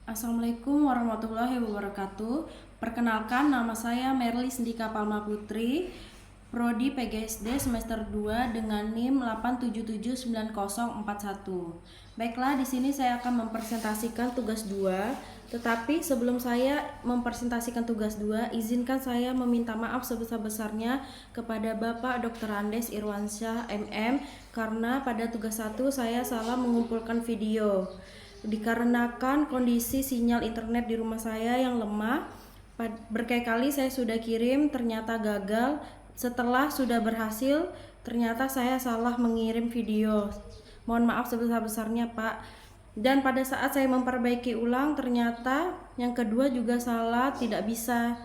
Assalamualaikum warahmatullahi wabarakatuh. Perkenalkan, nama saya Merly Sendika Palma Putri, Prodi PGSD semester 2 dengan NIM 8779041. Baiklah, di sini saya akan mempresentasikan tugas 2. Tetapi sebelum saya mempresentasikan tugas 2, izinkan saya meminta maaf sebesar-besarnya kepada Bapak Dr. Andes Irwansyah MM karena pada tugas 1 saya salah mengumpulkan video. Dikarenakan kondisi sinyal internet di rumah saya yang lemah, berkali-kali saya sudah kirim ternyata gagal. Setelah sudah berhasil, ternyata saya salah mengirim video. Mohon maaf sebesar-besarnya, Pak. Dan pada saat saya memperbaiki ulang, ternyata yang kedua juga salah, tidak bisa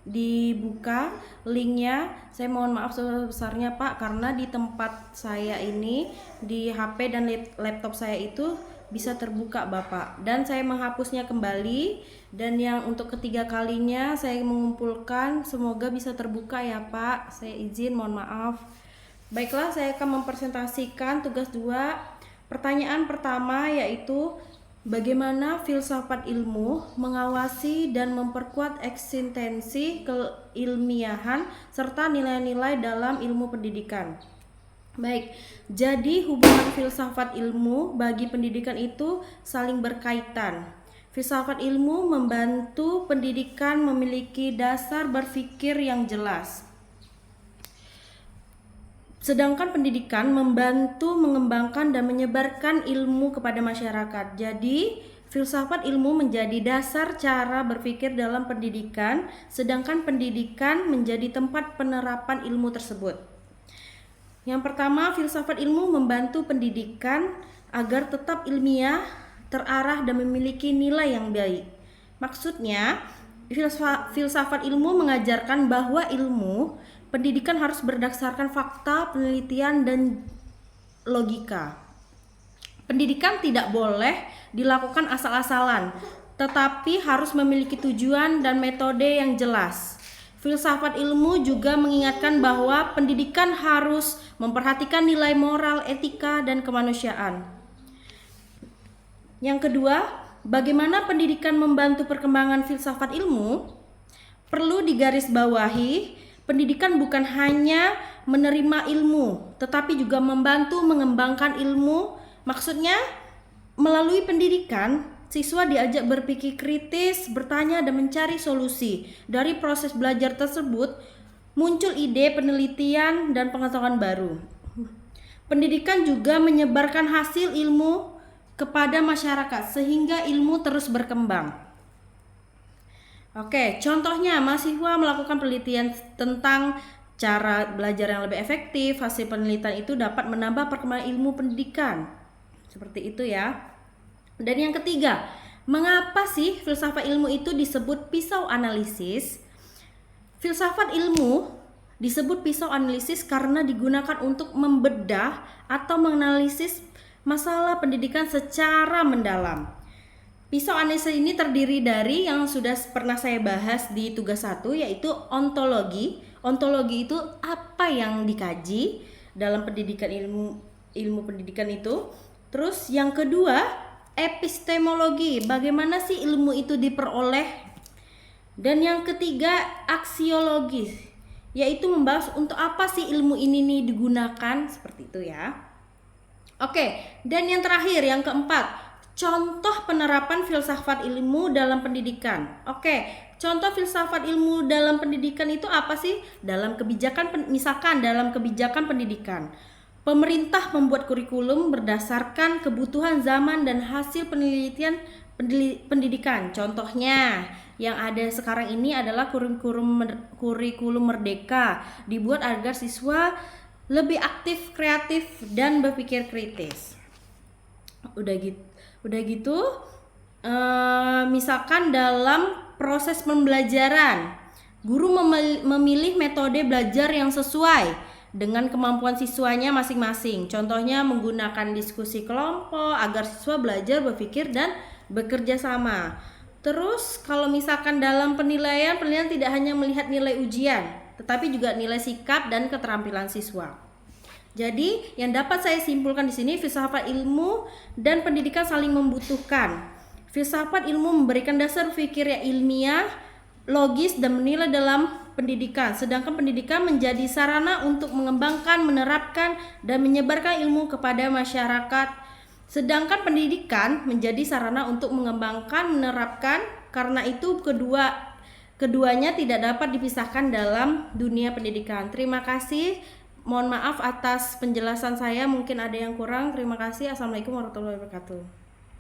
dibuka linknya. Saya mohon maaf sebesar-besarnya, Pak, karena di tempat saya ini, di HP dan laptop saya itu bisa terbuka, Bapak, dan saya menghapusnya kembali. Dan yang untuk ketiga kalinya saya mengumpulkan, semoga bisa terbuka ya, Pak. Saya izin, mohon maaf. Baiklah, saya akan mempresentasikan tugas 2. Pertanyaan pertama yaitu bagaimana filsafat ilmu mengawasi dan memperkuat eksistensi keilmiahan serta nilai-nilai dalam ilmu pendidikan. Baik, jadi hubungan filsafat ilmu bagi pendidikan itu saling berkaitan. Filsafat ilmu membantu pendidikan memiliki dasar berpikir yang jelas. Sedangkan pendidikan membantu mengembangkan dan menyebarkan ilmu kepada masyarakat. Jadi, filsafat ilmu menjadi dasar cara berpikir dalam pendidikan, sedangkan pendidikan menjadi tempat penerapan ilmu tersebut. Yang pertama, filsafat ilmu membantu pendidikan agar tetap ilmiah, terarah, dan memiliki nilai yang baik. Maksudnya, filsafat ilmu mengajarkan bahwa ilmu pendidikan harus berdasarkan fakta, penelitian, dan logika. Pendidikan tidak boleh dilakukan asal-asalan, tetapi harus memiliki tujuan dan metode yang jelas. Filsafat ilmu juga mengingatkan bahwa pendidikan harus memperhatikan nilai moral, etika, dan kemanusiaan. Yang kedua, bagaimana pendidikan membantu perkembangan filsafat ilmu? Perlu digarisbawahi, pendidikan bukan hanya menerima ilmu, tetapi juga membantu mengembangkan ilmu. Maksudnya, melalui pendidikan, siswa diajak berpikir kritis, bertanya, dan mencari solusi. Dari proses belajar tersebut, muncul ide, penelitian, dan pengetahuan baru. Pendidikan juga menyebarkan hasil ilmu kepada masyarakat, sehingga ilmu terus berkembang. Oke, contohnya mahasiswa melakukan penelitian tentang cara belajar yang lebih efektif. Hasil penelitian itu dapat menambah perkembangan ilmu pendidikan. Seperti itu ya. Dan yang ketiga, mengapa sih filsafat ilmu itu disebut pisau analisis? Filsafat ilmu disebut pisau analisis karena digunakan untuk membedah atau menganalisis masalah pendidikan secara mendalam. Pisau analisis ini terdiri dari yang sudah pernah saya bahas di tugas 1, yaitu ontologi. Ontologi itu apa yang dikaji dalam pendidikan ilmu pendidikan itu. Terus yang kedua, epistemologi, bagaimana sih ilmu itu diperoleh. Dan yang ketiga, aksiologi, yaitu membahas untuk apa sih ilmu ini nih digunakan, seperti itu ya. Oke, dan yang terakhir, yang keempat, contoh penerapan filsafat ilmu dalam pendidikan. Oke, contoh filsafat ilmu dalam pendidikan itu apa sih? Dalam kebijakan, misalkan dalam kebijakan pendidikan, pemerintah membuat kurikulum berdasarkan kebutuhan zaman dan hasil penelitian pendidikan. Contohnya yang ada sekarang ini adalah kurikulum Merdeka, dibuat agar siswa lebih aktif, kreatif, dan berpikir kritis. Udah gitu, misalkan dalam proses pembelajaran, guru memilih metode belajar yang sesuai dengan kemampuan siswanya masing-masing. Contohnya menggunakan diskusi kelompok agar siswa belajar berpikir dan bekerja sama. Terus kalau misalkan dalam penilaian tidak hanya melihat nilai ujian, tetapi juga nilai sikap dan keterampilan siswa. Jadi yang dapat saya simpulkan di sini, filsafat ilmu dan pendidikan saling membutuhkan. Filsafat ilmu memberikan dasar pikir yang ilmiah, logis, dan menilai dalam pendidikan. Sedangkan pendidikan menjadi sarana untuk mengembangkan, menerapkan, dan menyebarkan ilmu kepada masyarakat. Sedangkan pendidikan menjadi sarana untuk mengembangkan, menerapkan. Karena itu keduanya tidak dapat dipisahkan dalam dunia pendidikan. Terima kasih. Mohon maaf atas penjelasan saya, mungkin ada yang kurang. Terima kasih. Assalamualaikum warahmatullahi wabarakatuh.